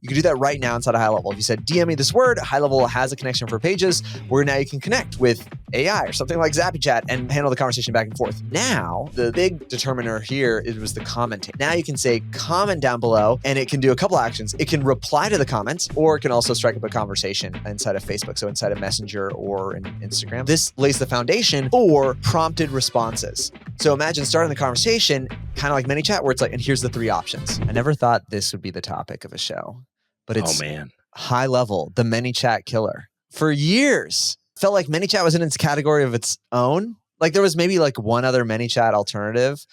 You can do that right now inside of HighLevel. If you said, DM me this word, HighLevel has a connection for pages where now you can connect with AI or something like ZappyChat and handle the conversation back and forth. Now, the big determiner here was the commenting. Now you can say comment down below and it can do a couple actions. It can reply to the comments or it can also strike up a conversation inside of Facebook. So inside of Messenger or in Instagram. This lays the foundation for prompted responses. So imagine starting the conversation kind of like ManyChat where it's like, and here's the 3 options. I never thought this would be the topic of a show, but it's HighLevel, the ManyChat killer. For years, felt like ManyChat was in its category of its own. Like there was maybe like one other ManyChat alternative.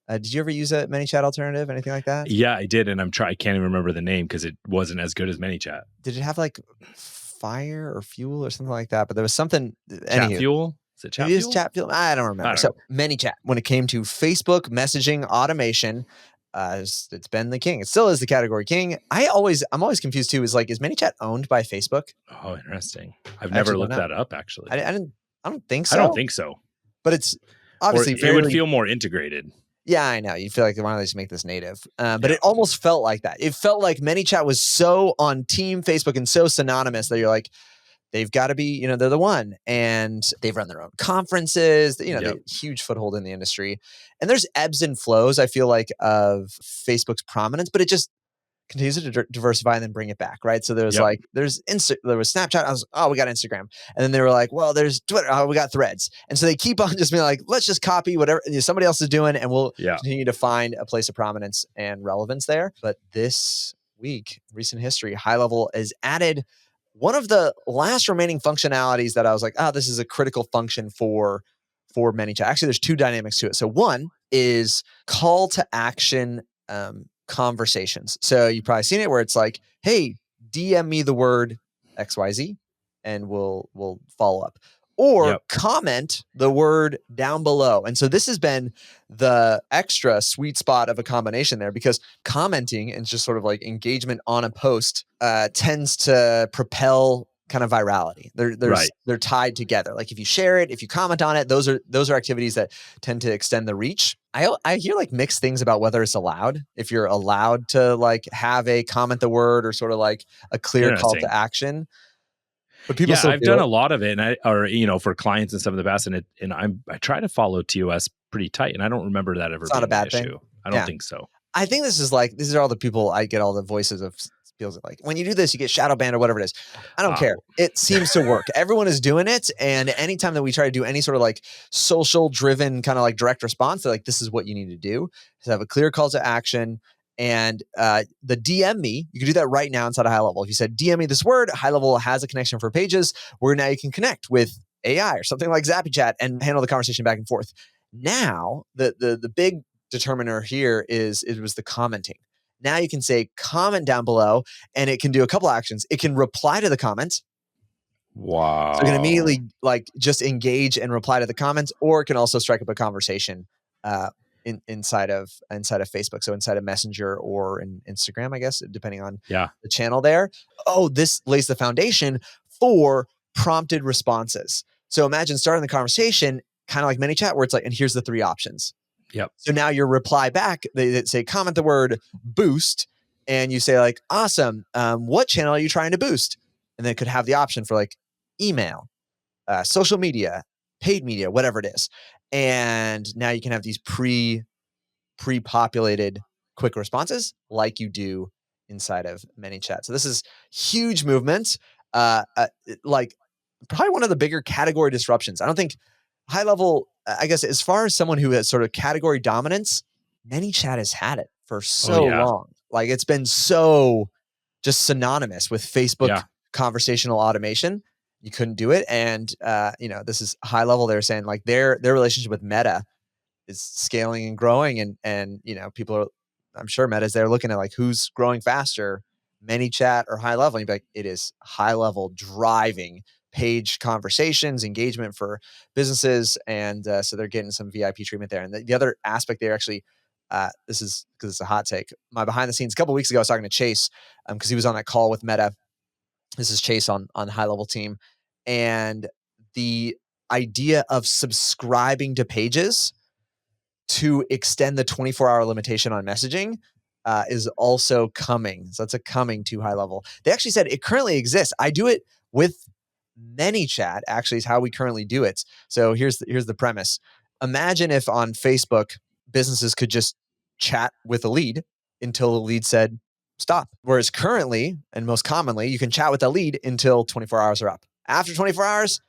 Did you ever use a ManyChat alternative? Anything like that? Yeah, I did. And I can't even remember the name because it wasn't as good as ManyChat. Did it have like Fire or Fuel or something like that? But there was something. Chat Fuel? Is it Chat Fuel? Chat Fuel? I don't remember. So ManyChat, when it came to Facebook messaging automation, it's been the king. It still is the category king. I'm always confused too. Is ManyChat owned by Facebook? Oh, interesting. I've never looked that up actually. I don't think so. I don't think so. But it's obviously it would feel more integrated. Yeah, I know. You feel like why don't they just make this native? But it almost felt like that. It felt like ManyChat was so on Team Facebook and so synonymous that you're like, they've got to be, they're the one. And they've run their own conferences, they have a huge foothold in the industry. And there's ebbs and flows, I feel like, of Facebook's prominence, but it just continues to diversify and then bring it back, right? So there was there was Snapchat. I was, we got Instagram. And then they were like, well, there's Twitter. Oh, we got Threads. And so they keep on just being like, let's just copy whatever somebody else is doing and we'll continue to find a place of prominence and relevance there. But this week, recent history, HighLevel has added one of the last remaining functionalities that I was like, this is a critical function for ManyChat. Actually, there's 2 dynamics to it. So one is call to action conversations. So you've probably seen it where it's like, hey, DM me the word XYZ and we'll follow up. Or comment the word down below. And so this has been the extra sweet spot of a combination there because commenting and just sort of like engagement on a post tends to propel kind of virality. They're tied together. Like if you share it, if you comment on it, those are activities that tend to extend the reach. I hear like mixed things about whether it's allowed, if you're allowed to like have a comment the word or sort of like a clear call to action. But people I've done a lot of it, and for clients and stuff in the past, and I try to follow TOS pretty tight, and I don't remember that ever being an issue. I don't think so. I think these are all the people I get all the voices of feels like when you do this, you get shadow banned or whatever it is. I don't care. It seems to work. Everyone is doing it, and anytime that we try to do any sort of like social driven kind of like direct response, they're like, this is what you need to do. To have a clear call to action. And the DM me, you can do that right now inside of HighLevel. If you said, DM me this word, HighLevel has a connection for pages where now you can connect with AI or something like ZappyChat and handle the conversation back and forth. Now, the big determiner here was the commenting. Now you can say comment down below and it can do a couple actions. It can reply to the comments. Wow. So it can immediately like just engage and reply to the comments, or it can also strike up a conversation inside of Facebook. So inside of Messenger or in Instagram, I guess, depending on the channel there. Oh, this lays the foundation for prompted responses. So imagine starting the conversation kind of like ManyChat where it's like, and here's the 3 options. Yep. So now your reply back, they say comment the word boost and you say like, awesome. What channel are you trying to boost? And then it could have the option for like email, social media, paid media, whatever it is. And now you can have these pre-populated quick responses like you do inside of ManyChat. So this is huge movement, like probably one of the bigger category disruptions. I don't think HighLevel, I guess, as far as someone who has sort of category dominance, ManyChat has had it for so long. Like it's been so just synonymous with Facebook conversational automation. You couldn't do it. And, this is HighLevel. They're saying like their relationship with Meta is scaling and growing. And people are, I'm sure Meta's there looking at like who's growing faster, ManyChat or HighLevel. And you'd be like, it is HighLevel driving page conversations, engagement for businesses. And so they're getting some VIP treatment there. And the other aspect there actually, this is because it's a hot take. My behind the scenes, a couple of weeks ago, I was talking to Chase because he was on that call with Meta. This is Chase on HighLevel team. And the idea of subscribing to pages to extend the 24-hour limitation on messaging is also coming. So that's a coming to HighLevel. They actually said it currently exists. I do it with ManyChat, actually, is how we currently do it. So here's the premise. Imagine if on Facebook, businesses could just chat with a lead until the lead said stop. Whereas currently, and most commonly, you can chat with a lead until 24 hours are up. After 24 hours,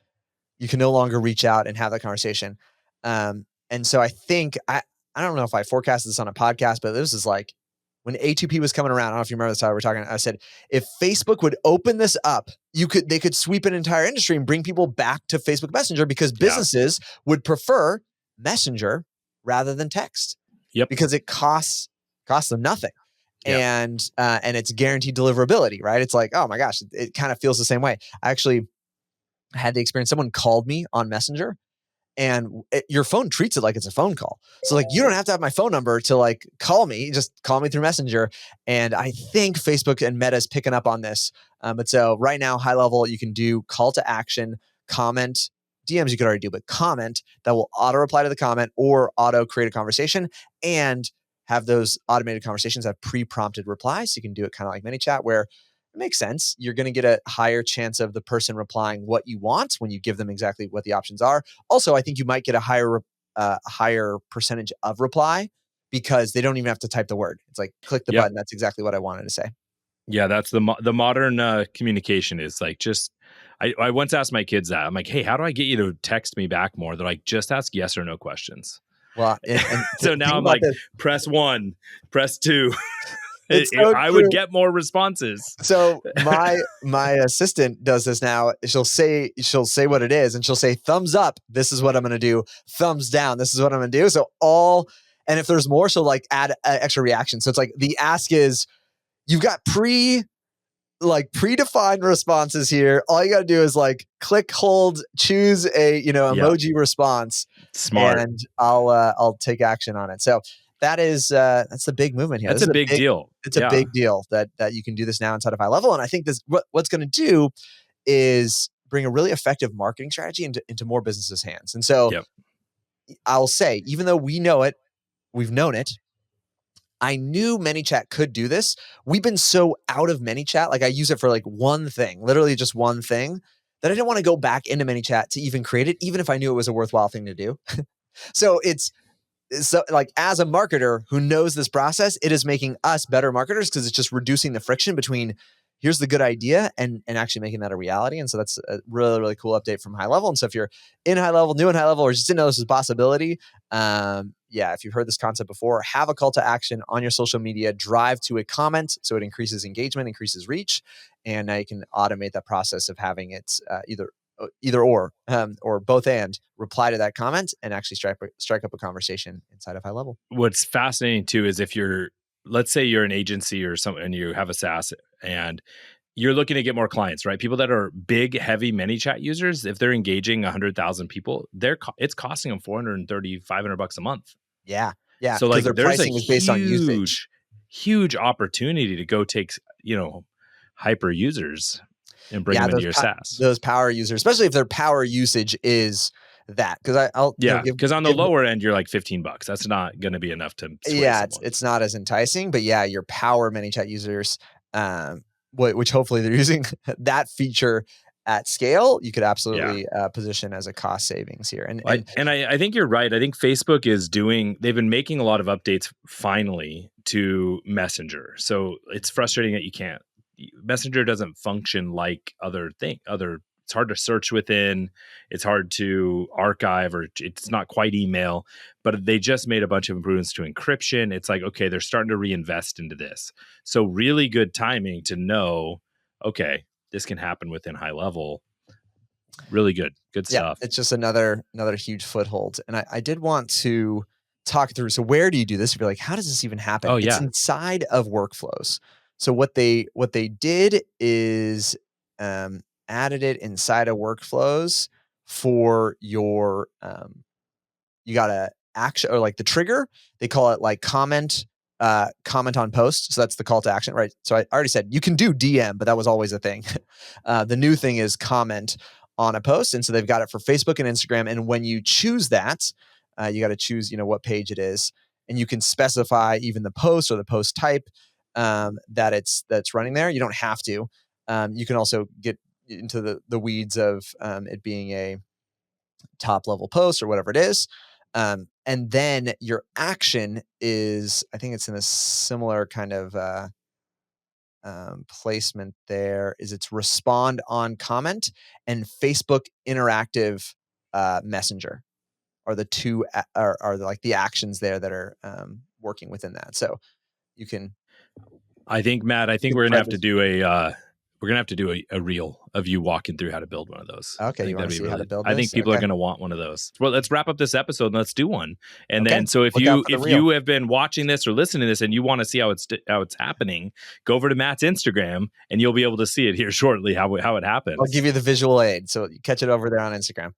you can no longer reach out and have that conversation. And so I think, I don't know if I forecasted this on a podcast, but this is like when A2P was coming around. I don't know if you remember this, how we were talking. I said, if Facebook would open this up, they could sweep an entire industry and bring people back to Facebook Messenger, because businesses would prefer Messenger rather than text. Yep. Because it costs them nothing. And it's guaranteed deliverability, right? It's like, oh my gosh, it kind of feels the same way. I actually had the experience. Someone called me on Messenger, and your phone treats it like it's a phone call. So like, you don't have to have my phone number to like call me, just call me through Messenger. And I think Facebook and Meta is picking up on this. But so right now, HighLevel, you can do call to action, comment, DMs you could already do, but comment that will auto reply to the comment or auto create a conversation, and have those automated conversations have pre-prompted replies. So you can do it kind of like ManyChat, where it makes sense. You're going to get a higher chance of the person replying what you want when you give them exactly what the options are. Also, I think you might get a higher percentage of reply, because they don't even have to type the word. It's like, click the button. That's exactly what I wanted to say. Yeah, that's the modern communication is like, just, I once asked my kids that. I'm like, hey, how do I get you to text me back more? They're like, just ask yes or no questions. Well, and so now I'm like, press 1, press 2. I would get more responses. So my assistant does this now. She'll say what it is, and she'll say, thumbs up, this is what I'm going to do. Thumbs down, this is what I'm going to do. So and if there's more, she'll like add extra reaction. So it's like, the ask is, you've got predefined responses here. All you got to do is like click, hold, choose a emoji response. Smart. And I'll take action on it. So that's the big movement here. That's a big deal. It's a big deal that you can do this now inside of HighLevel. And I think what's going to do is bring a really effective marketing strategy into more businesses' hands. And so I'll say, even though we know it, we've known it, I knew ManyChat could do this. We've been so out of ManyChat. Like, I use it for like one thing, literally just one thing, that I didn't want to go back into ManyChat to even create it, even if I knew it was a worthwhile thing to do. So like, as a marketer who knows this process, it is making us better marketers, because it's just reducing the friction between here's the good idea and actually making that a reality. And so that's a really, really cool update from HighLevel. And so if you're in HighLevel, new in HighLevel, or just didn't know this was a possibility, if you've heard this concept before, have a call to action on your social media, drive to a comment so it increases engagement, increases reach, and now you can automate that process of having it either or both, and reply to that comment and actually strike up a conversation inside of HighLevel. What's fascinating too is, if let's say you're an agency or something and you have a SaaS and you're looking to get more clients, right? People that are big, heavy ManyChat users, if they're engaging 100,000 people, it's costing them $430, $500 a month. Yeah. So like, their pricing is based on usage. Huge opportunity to go take, hyper users and bring them into your SaaS. Those power users, especially if their power usage is that, because because on the lower end, you're like $15. That's not going to be enough to sway someone. It's not as enticing. But your power ManyChat users, which hopefully they're using that feature at scale, you could absolutely position as a cost savings here. And I think you're right. I think Facebook they've been making a lot of updates finally to Messenger. So it's frustrating that Messenger doesn't function like it's hard to search within, it's hard to archive, or it's not quite email, but they just made a bunch of improvements to encryption. It's like, okay, they're starting to reinvest into this. So really good timing to know, okay, this can happen within HighLevel. Really good stuff. It's just another huge foothold. And I did want to talk through, so where do you do this? If you're like, how does this even happen? It's inside of workflows. So what they did is added it inside of workflows for your you got to action, or like the trigger, they call it like comment on post. So that's the call to action, right? So I already said you can do DM, but that was always a thing. The new thing is comment on a post. And so they've got it for Facebook and Instagram. And when you choose that, you got to choose, what page it is. and you can specify even the post or the post type that's running there. You don't have to. You can also get into the weeds of it being a top level post or whatever it is. And then your action is, I think it's in a similar kind of placement there, is it's respond on comment and Facebook interactive messenger are the two are like the actions there that are working within that. So you can. I think, Matt, we're gonna have to do a reel of you walking through how to build one of those. Okay, you want to see how to build I think this? people are Okay. going to want one of those. Well, let's wrap up this episode and let's do one. And Okay. then, so if Look out for the reel. you have been watching this or listening to this and you want to see how it's happening, go over to Matt's Instagram and you'll be able to see it here shortly how it happens. I'll give you the visual aid, so catch it over there on Instagram.